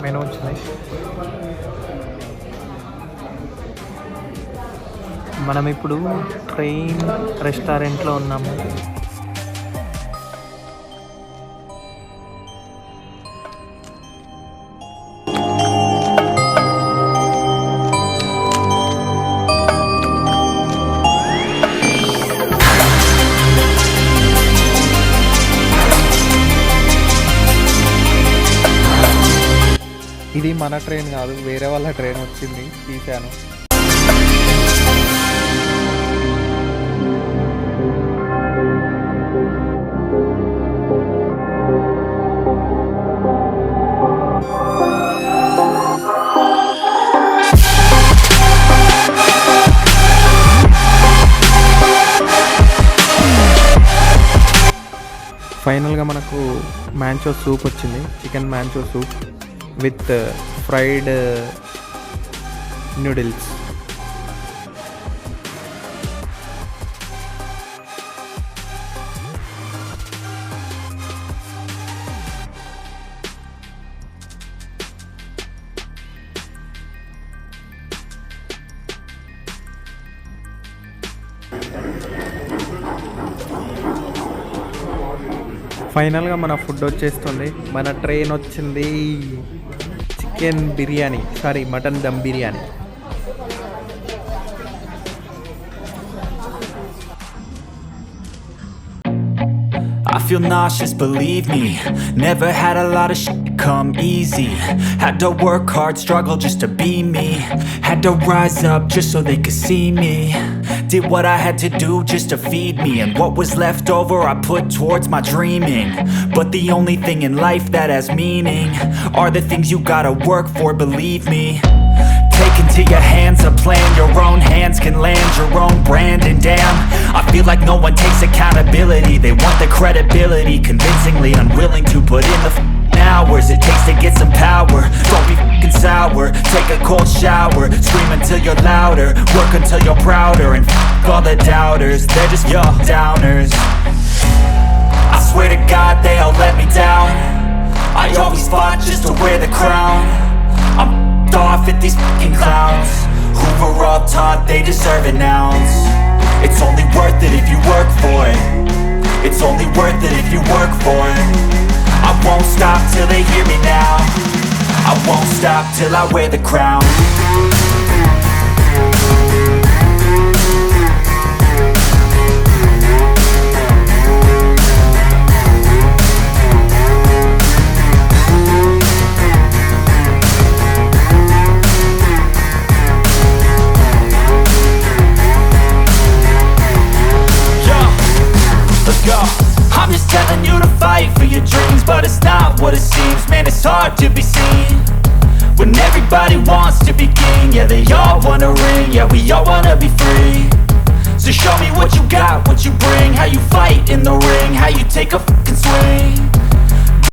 Menu వచ్చింది. మనం ఇప్పుడు ట్రైన్ రెస్టారెంట్లో ఉన్నాము. ఇది మన ట్రైన్ కాదు, వేరే వాళ్ళ ట్రైన్ వచ్చింది, తీశాను. ఫైనల్గా మనకు మ్యాంచో సూప్ వచ్చింది, chicken manchow soup with fried noodles. ఫైనల్గా మన ఫుడ్ వచ్చేస్తుంది. మన ట్రైన్ వచ్చింది. Chicken biryani, mutton dum biryani. I feel nauseous, believe me. Never had a lot of shit come easy. Had to work hard, struggle just to be me. Had to rise up just so they could see me. Did what I had to do just to feed me. And what was left over I put towards my dreaming. But the only thing in life that has meaning are the things you gotta work for, believe me. Take into your hands a plan, your own hands can land your own brand. And damn, I feel like no one takes accountability. They want the credibility, convincingly unwilling to put in the hours it takes to get some power. Don't be f***ing sour, take a cold shower. Scream until you're louder, work until you're prouder. And f*** all the doubters, they're just your downers. I swear to God they all let me down. I always fought just to wear the crown. I'm off at these fucking clowns who were all taught they deserve an ounce. It's only worth it if you work for it. It's only worth it if you work for it. I won't stop till they hear me now. I won't stop till I wear the crown. I'm just telling you to fight for your dreams, but it's not what it seems. Man, it's hard to be seen when everybody wants to be king. Yeah, they all wanna ring, yeah, we all wanna be free. So show me what you got, what you bring, how you fight in the ring, how you take a fucking swing.